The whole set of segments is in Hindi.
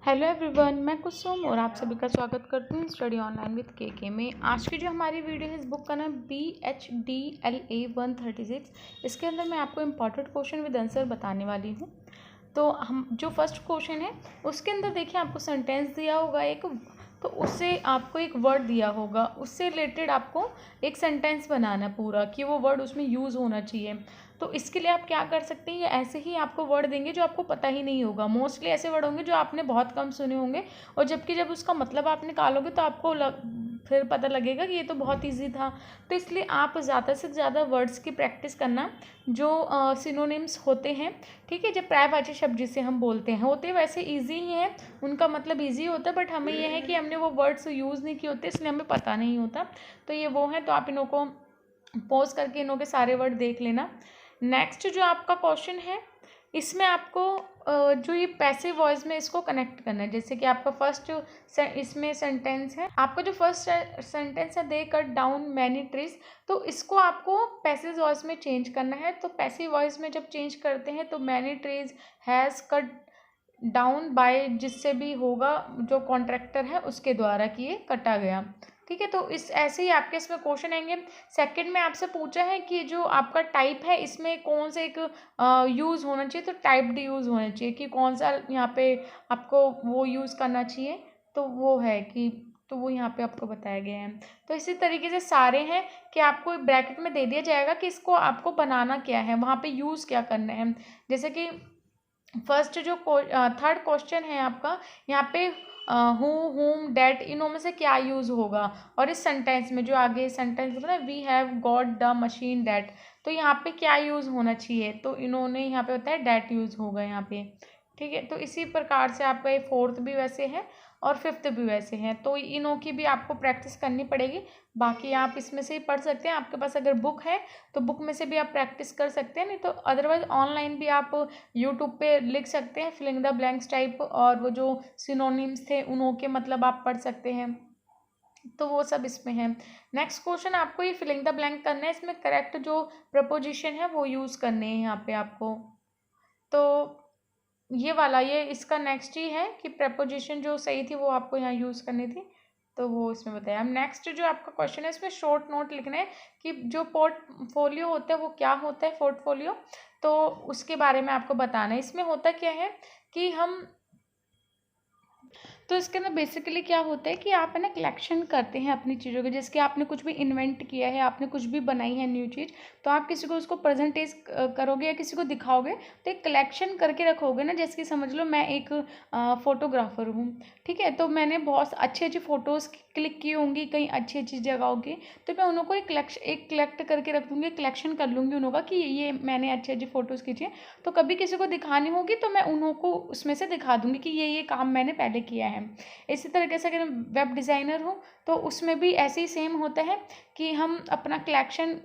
हेलो एवरीवन, मैं कुसुम और आप सभी का स्वागत करती हूँ स्टडी ऑनलाइन विद के में। आज की जो हमारी वीडियो है इस बुक का नाम BHDLA 136। इसके अंदर मैं आपको इम्पॉर्टेंट क्वेश्चन विद आंसर बताने वाली हूँ। तो हम जो फर्स्ट क्वेश्चन है उसके अंदर देखिए आपको सेंटेंस दिया होगा एक, तो उससे आपको एक वर्ड दिया होगा, उससे रिलेटेड आपको एक सेंटेंस बनाना पूरा कि वो वर्ड उसमें यूज़ होना चाहिए। तो इसके लिए आप क्या कर सकते हैं, ये ऐसे ही आपको वर्ड देंगे जो आपको पता ही नहीं होगा। मोस्टली ऐसे वर्ड होंगे जो आपने बहुत कम सुने होंगे, और जबकि जब उसका मतलब आप निकालोगे तो आपको फिर पता लगेगा कि ये तो बहुत इजी था। तो इसलिए आप ज़्यादा से ज़्यादा वर्ड्स की प्रैक्टिस करना जो सिनोनिम्स होते हैं, ठीक है, जो पर्यायवाची शब्द जिसे हम बोलते हैं, होते वैसे इजी ही हैं, उनका मतलब इजी होता है, बट हमें यह है कि हमने वो वर्ड्स यूज़ नहीं किए होते इसलिए हमें पता नहीं होता। तो ये वो है, तो आप इन्हों को पॉज करके इन्हों के सारे वर्ड देख लेना। नेक्स्ट जो आपका क्वेश्चन है इसमें आपको जो ये पैसिव वॉइस में इसको कनेक्ट करना है। जैसे कि आपका फर्स्ट इसमें सेंटेंस है, आपका जो फर्स्ट सेंटेंस है, दे कट डाउन मैनी ट्रीज, तो इसको आपको पैसिव वॉइस में चेंज करना है। तो पैसिव वॉइस में जब चेंज करते हैं तो many trees has cut down by, जिससे भी होगा जो कॉन्ट्रैक्टर है उसके द्वारा कि ये कटा गया, ठीक है। तो इस ऐसे ही आपके इसमें क्वेश्चन आएंगे। सेकंड में आपसे पूछा है कि जो आपका टाइप है इसमें कौन सा एक यूज़ होना चाहिए, तो टाइप्ड यूज़ होना चाहिए कि कौन सा यहाँ पे आपको वो यूज़ करना चाहिए, तो वो है कि तो वो यहाँ पे आपको बताया गया है। तो इसी तरीके से सारे हैं कि आपको ब्रैकेट में दे दिया जाएगा कि इसको आपको बनाना क्या है, वहाँ पे यूज़ क्या करना है। जैसे कि फर्स्ट जो थर्ड क्वेश्चन है आपका, यहाँ पे हु, हुम, डेट, इनों में से क्या यूज़ होगा। और इस सेंटेंस में जो आगे सेंटेंस होगा ना, we have got the machine date, तो यहाँ पे क्या यूज़ होना चाहिए, तो इन्होंने यहाँ पे बताया डेट यूज़ होगा यहाँ पे, ठीक है। तो इसी प्रकार से आपका ये फोर्थ भी वैसे है और फिफ्थ भी वैसे हैं, तो इनों की भी आपको प्रैक्टिस करनी पड़ेगी। बाकी आप इसमें से ही पढ़ सकते हैं, आपके पास अगर बुक है तो बुक में से भी आप प्रैक्टिस कर सकते हैं, नहीं तो अदरवाइज ऑनलाइन भी आप यूट्यूब पे लिख सकते हैं फिलिंग द ब्लैंक्स टाइप, और वो जो सिनोनिम्स थे उन्हों के मतलब आप पढ़ सकते हैं, तो वो सब इसमें है। नेक्स्ट क्वेश्चन आपको ये फिलिंग द ब्लैंक करना है, इसमें करेक्ट जो प्रपोजिशन है वो यूज़ करने हैं यहाँ पे आपको। तो ये वाला ये इसका नेक्स्ट ही है कि प्रपोजिशन जो सही थी वो आपको यहाँ यूज़ करनी थी, तो वो इसमें बताया। अब नेक्स्ट जो आपका क्वेश्चन है इसमें शॉर्ट नोट लिखना है कि जो पोर्टफोलियो होता है वो क्या होता है, पोर्टफोलियो, तो उसके बारे में आपको बताना है। इसमें होता क्या है कि तो इसके अंदर बेसिकली क्या होता है कि आप है ना कलेक्शन करते हैं अपनी चीज़ों की, जैसे कि आपने कुछ भी इन्वेंट किया है, आपने कुछ भी बनाई है न्यू चीज़, तो आप किसी को उसको प्रेजेंटेज करोगे या किसी को दिखाओगे, तो एक कलेक्शन करके रखोगे ना। जैसे कि समझ लो मैं एक फ़ोटोग्राफ़र हूँ, ठीक है, तो मैंने बहुत अच्छी अच्छी फ़ोटोज़ क्लिक की होंगी कहीं अच्छी अच्छी जगहों की, तो मैं उनको एक कलेक्ट करके रख दूँगी, कलेक्शन कर लूँगी उनका कि ये मैंने अच्छी अच्छी फ़ोटोज़ खींची है, तो कभी किसी को दिखानी होगी तो मैं उन्हों को उसमें से दिखा दूँगी कि ये काम मैंने पहले किया है। इसी तरीके से अगर मैं वेब डिज़ाइनर हूँ तो उसमें भी ऐसे ही सेम होता है कि हम अपना कलेक्शन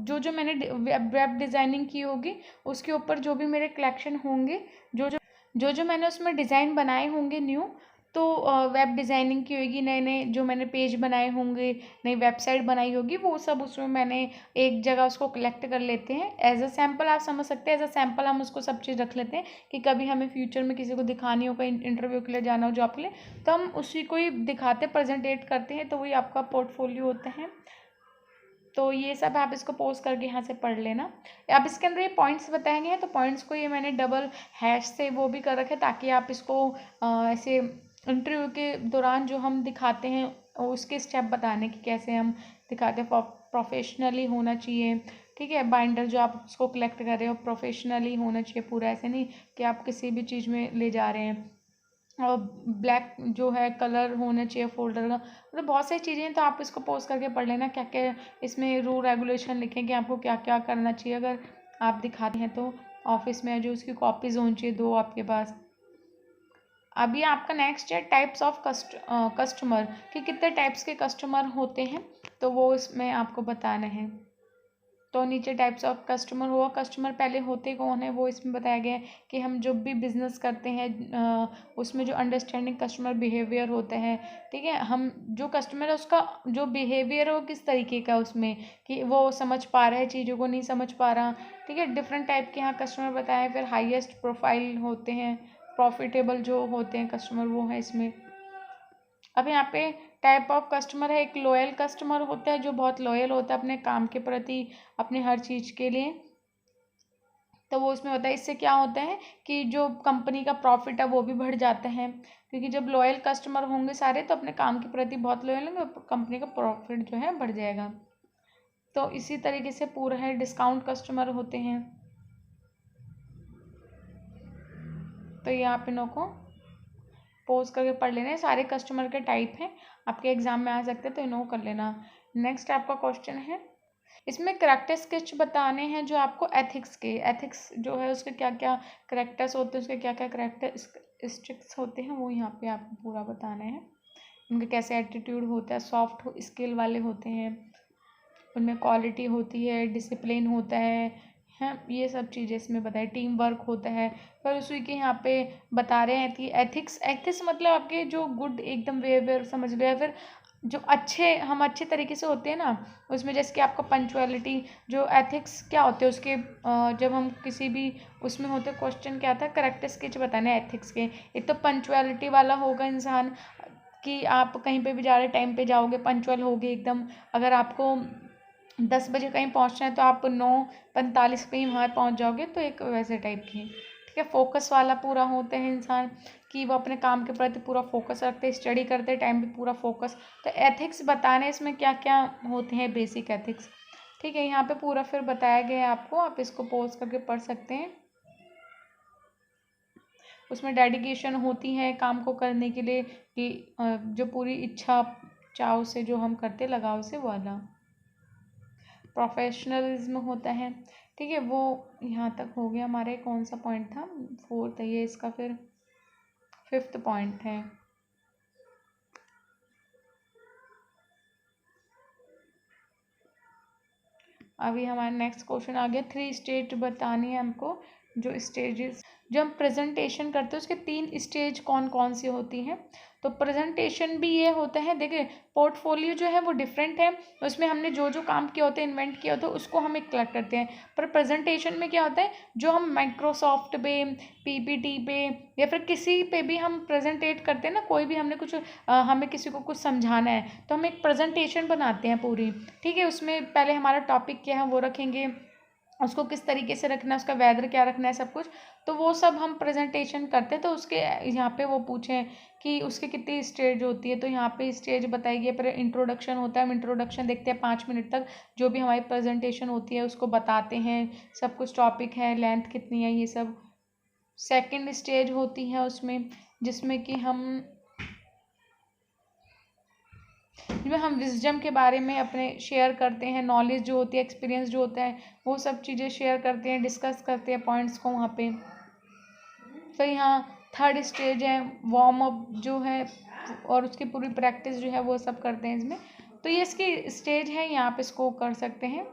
जो जो मैंने वेब डिज़ाइनिंग की होगी उसके ऊपर जो भी मेरे कलेक्शन होंगे, जो जो मैंने उसमें डिज़ाइन बनाए होंगे न्यू, तो वेब डिज़ाइनिंग की होगी, नए नए जो मैंने पेज बनाए होंगे, नई वेबसाइट बनाई होगी, वो सब उसमें मैंने एक जगह उसको कलेक्ट कर लेते हैं। एज अ सैम्पल आप समझ सकते हैं, एज अ सैम्पल हम उसको सब चीज़ रख लेते हैं कि कभी हमें फ्यूचर में किसी को दिखानी हो, कहीं इंटरव्यू के लिए जाना हो जॉब के लिए, तो हम उसी को ही दिखाते प्रेजेंटेट करते हैं, तो वही आपका पोर्टफोलियो होता है। तो ये सब आप इसको पोस्ट करके यहाँ से पढ़ लेना। अब इसके अंदर ये पॉइंट्स बताए गए हैं, तो पॉइंट्स को ये मैंने डबल हैश से वो भी कर रखे ताकि आप इसको ऐसे इंटरव्यू के दौरान जो हम दिखाते हैं उसके स्टेप बताने की कैसे हम दिखाते हैं। प्रोफेशनली होना चाहिए, ठीक है, बाइंडर जो आप उसको कलेक्ट कर रहे हो प्रोफेशनली होना चाहिए पूरा, ऐसे नहीं कि आप किसी भी चीज़ में ले जा रहे हैं। और ब्लैक जो है कलर होना चाहिए फोल्डर का, मतलब बहुत सारी चीज़ें हैं, तो आप इसको पोस्ट करके पढ़ लेना क्या क्या इसमें रूल रेगुलेशन लिखें कि आपको क्या क्या करना चाहिए अगर आप दिखाते हैं तो ऑफिस में जो उसकी कॉपीज़ होनी चाहिए 2 आपके पास। अभी आपका नेक्स्ट है टाइप्स ऑफ कस्टमर कि कितने टाइप्स के कस्टमर होते हैं, तो वो इसमें आपको बताना है। तो नीचे टाइप्स ऑफ कस्टमर हुआ, कस्टमर पहले होते कौन है वो इसमें बताया गया है कि हम जब भी बिज़नेस करते हैं उसमें जो अंडरस्टैंडिंग कस्टमर बिहेवियर होता है, ठीक है, हम जो कस्टमर है उसका जो बिहेवियर है वो किस तरीके का उसमें कि वो समझ पा रहा है चीज़ों को, नहीं समझ पा रहा, ठीक है, डिफरेंट टाइप के यहाँ कस्टमर बताए। फिर हाईएस्ट प्रोफाइल होते हैं, प्रॉफिटेबल जो होते हैं कस्टमर वो है इसमें। अब यहाँ पे टाइप ऑफ कस्टमर है, एक लॉयल कस्टमर होता है जो बहुत लॉयल होता है अपने काम के प्रति, अपने हर चीज़ के लिए, तो वो उसमें होता है। इससे क्या होता है कि जो कंपनी का प्रॉफिट है वो भी बढ़ जाता है, क्योंकि जब लॉयल कस्टमर होंगे सारे तो अपने काम के प्रति बहुत लॉयल होंगे, कंपनी का प्रॉफिट जो है बढ़ जाएगा। तो इसी तरीके से पूरा है। डिस्काउंट कस्टमर होते हैं, तो ये आप इनों को पोज करके पढ़ लेना है। सारे कस्टमर के टाइप हैं, आपके एग्जाम में आ सकते हैं, तो इनको कर लेना। नेक्स्ट आपका क्वेश्चन है, इसमें करैक्टर स्केच बताने हैं जो आपको एथिक्स के, एथिक्स जो है उसके क्या क्या करैक्टर्स होते हैं, उसके क्या क्या करैक्टरिस्टिक्स होते हैं, वो यहाँ पे आपको पूरा बताना है। उनके कैसे एटीट्यूड होता है, सॉफ्ट स्किल वाले होते हैं, उनमें क्वालिटी होती है, डिसिप्लिन होता है, ये सब चीज़ें इसमें बताए। टीम वर्क होता है। पर उसी के यहाँ पे बता रहे हैं कि एथिक्स, एथिक्स मतलब आपके जो गुड एकदम बिहेवियर समझ लो, या फिर जो अच्छे, हम अच्छे तरीके से होते हैं ना, उसमें जैसे कि आपका पंचुअलिटी, जो एथिक्स क्या होते हैं उसके, जब हम किसी भी उसमें होते, क्वेश्चन क्या था, करैक्टर स्केच बताने एथिक्स के। एक तो पंचुअलिटी वाला होगा इंसान, कि आप कहीं पे भी जा रहे टाइम पे जाओगे, पंचुअल होगे एकदम। अगर आपको 10 बजे कहीं पहुंचना है तो आप 9:45 पे ही वहाँ पहुंच जाओगे, तो एक वैसे टाइप की। ठीक है, फोकस वाला पूरा होते हैं इंसान, कि वो अपने काम के प्रति पूरा फोकस रखते हैं, स्टडी करते टाइम पे पूरा फोकस। तो एथिक्स बताने इसमें क्या क्या होते हैं, बेसिक एथिक्स। ठीक है, यहाँ पे पूरा फिर बताया गया है आपको, आप इसको पॉज करके पढ़ सकते हैं। उसमें डेडिकेशन होती है काम को करने के लिए, कि जो पूरी इच्छा चाव से जो हम करते, लगाव से वाला। प्रोफेशनलिज्म होता है। ठीक है, वो यहाँ तक हो गया हमारे। कौन सा पॉइंट था, 4th है ये, इसका फिर 5th पॉइंट है। अभी हमारा नेक्स्ट क्वेश्चन आ गया, 3 स्टेज बतानी है हमको। जो स्टेजेस, जब हम प्रेजेंटेशन करते हैं उसके 3 स्टेज कौन कौन सी होती हैं। तो प्रेजेंटेशन भी ये होता है, देखिए पोर्टफोलियो जो है वो डिफरेंट है, उसमें हमने जो जो काम किया होता है, इन्वेंट किया होता है, उसको हम एक कलेक्ट करते हैं। पर प्रेजेंटेशन में क्या होता है, जो हम माइक्रोसॉफ्ट पे, पीपीटी पे, या फिर किसी पे भी हम प्रेजेंटेट करते हैं ना, कोई भी हमने कुछ हमें किसी को कुछ समझाना है, तो हम एक प्रेजेंटेशन बनाते हैं पूरी। ठीक है, उसमें पहले हमारा टॉपिक क्या है वो रखेंगे, उसको किस तरीके से रखना है, उसका वेदर क्या रखना है, सब कुछ, तो वो सब हम प्रेजेंटेशन करते हैं। तो उसके यहाँ पे वो पूछें कि उसके कितनी स्टेज होती है, तो यहाँ पे स्टेज बताई गई। पर इंट्रोडक्शन होता है, हम इंट्रोडक्शन देखते हैं 5 मिनट तक, जो भी हमारी प्रेजेंटेशन होती है उसको बताते हैं, सब कुछ टॉपिक है, लेंथ कितनी है, ये सब। सेकंड स्टेज होती है उसमें, जिसमें कि हम विजडम के बारे में अपने शेयर करते हैं, नॉलेज जो होती है, एक्सपीरियंस जो होता है, वो सब चीज़ें शेयर करते हैं, डिस्कस करते हैं पॉइंट्स को वहाँ पे। तो यहाँ थर्ड स्टेज है वार्म अप जो है, और उसकी पूरी प्रैक्टिस जो है वो सब करते हैं इसमें। तो ये इसकी स्टेज है, यहाँ पे इसको कर सकते हैं।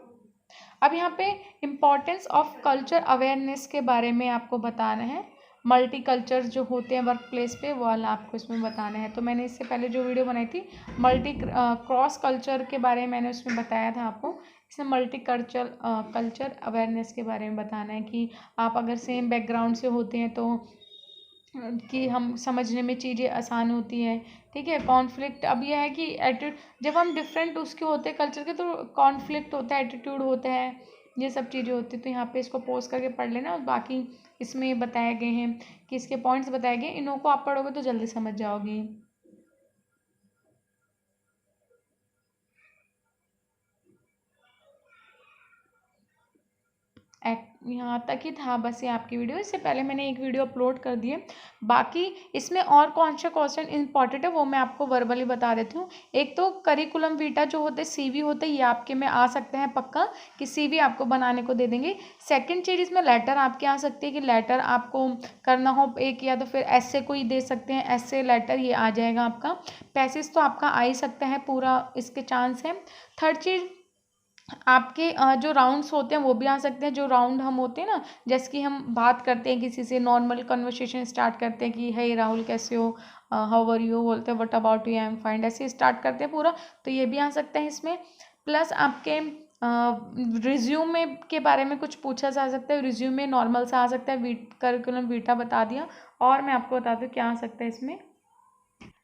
अब यहाँ पे इम्पॉर्टेंस ऑफ कल्चर अवेयरनेस के बारे में आपको बताना है। मल्टी कल्चर जो होते हैं वर्क प्लेस पे, वो वाला आपको इसमें बताना है। तो मैंने इससे पहले जो वीडियो बनाई थी मल्टी क्रॉस कल्चर के बारे में, मैंने उसमें बताया था आपको। इसमें मल्टी कल्चर अवेयरनेस के बारे में बताना है, कि आप अगर सेम बैकग्राउंड से होते हैं तो कि हम समझने में चीज़ें आसान होती हैं। ठीक है, कॉन्फ्लिक्ट, अब यह है कि जब हम डिफरेंट उसके होते हैं कल्चर के, तो कॉन्फ्लिक्ट होता है, एटीट्यूड होता है, ये सब चीज़ें होती हैं। तो यहाँ पे इसको पोस्ट करके पढ़ लेना, और बाकी इसमें बताए गए हैं कि इसके पॉइंट्स बताए गए, इन्हों को आप पढ़ोगे तो जल्दी समझ जाओगे। यहाँ तक ही था बस ये आपकी वीडियो। इससे पहले मैंने एक वीडियो अपलोड कर दी है। बाकी इसमें और कौन सा क्वेश्चन इंपॉर्टेंट है वो मैं आपको वर्बली बता देती हूँ। एक तो करिकुलम वीटा जो होते हैं, सीवी होते हैं, ये आपके में आ सकते हैं पक्का, कि सीवी आपको बनाने को दे देंगे। सेकंड चीज़, इसमें लेटर आपके आ सकती है, कि लेटर आपको करना हो एक, या तो फिर ऐसे कोई दे सकते हैं, ऐसे लेटर ये आ जाएगा आपका। पैसेज तो आपका आ ही सकता है, पूरा इसके चांस है। थर्ड चीज़, आपके जो राउंड्स होते हैं वो भी आ सकते हैं। जो राउंड हम होते हैं ना, जैसे कि हम बात करते हैं किसी से, नॉर्मल कन्वर्सेशन स्टार्ट करते हैं कि हे राहुल कैसे हो, हाउ आर यू बोलते हैं, what about you, I am fine, ऐसे स्टार्ट करते हैं पूरा। तो ये भी आ सकता है इसमें। प्लस आपके रिज्यूमे के बारे में कुछ पूछा जा सकता है, रिज्यूमे नॉर्मल सा आ सकता है, करिकुलम वीटा बता दिया, और मैं आपको बता दूँ क्या आ सकता है इसमें,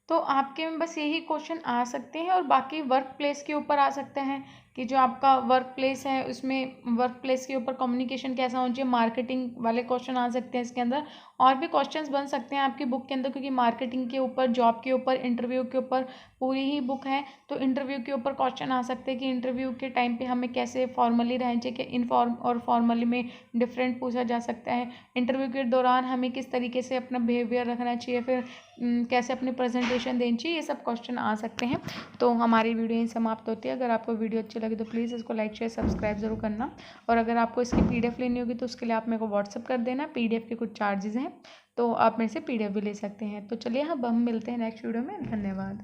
तो आपके में बस यही क्वेश्चन आ सकते हैं। और बाकी वर्क प्लेस के ऊपर आ सकते हैं कि जो आपका वर्क प्लेस है उसमें वर्क प्लेस के ऊपर कम्युनिकेशन कैसा होना चाहिए, मार्केटिंग वाले क्वेश्चन आ सकते हैं इसके अंदर। और भी क्वेश्चंस बन सकते हैं आपकी बुक के अंदर, क्योंकि मार्केटिंग के ऊपर, जॉब के ऊपर, इंटरव्यू के ऊपर पूरी ही बुक है। तो इंटरव्यू के ऊपर क्वेश्चन आ सकते हैं कि इंटरव्यू के टाइम पे हमें कैसे फॉर्मली रहना चाहिए, कि इनफॉर्म और फॉर्मली में डिफरेंट पूछा जा सकता है। इंटरव्यू के दौरान हमें किस तरीके से अपना बिहेवियर रखना चाहिए, फिर कैसे अपनी प्रेजेंटेशन देनी चाहिए, ये सब क्वेश्चन आ सकते हैं। तो हमारी वीडियो यहीं समाप्त होती है। अगर आपको वीडियो अच्छी लगे तो प्लीज़ इसको लाइक शेयर सब्सक्राइब जरूर करना। और अगर आपको इसकी PDF लेनी होगी तो उसके लिए आप मेरे को व्हाट्सअप कर देना। PDF के कुछ चार्जेस हैं, तो आप मेरे से PDF भी ले सकते हैं। तो चलिए अब हम मिलते हैं नेक्स्ट वीडियो में। धन्यवाद।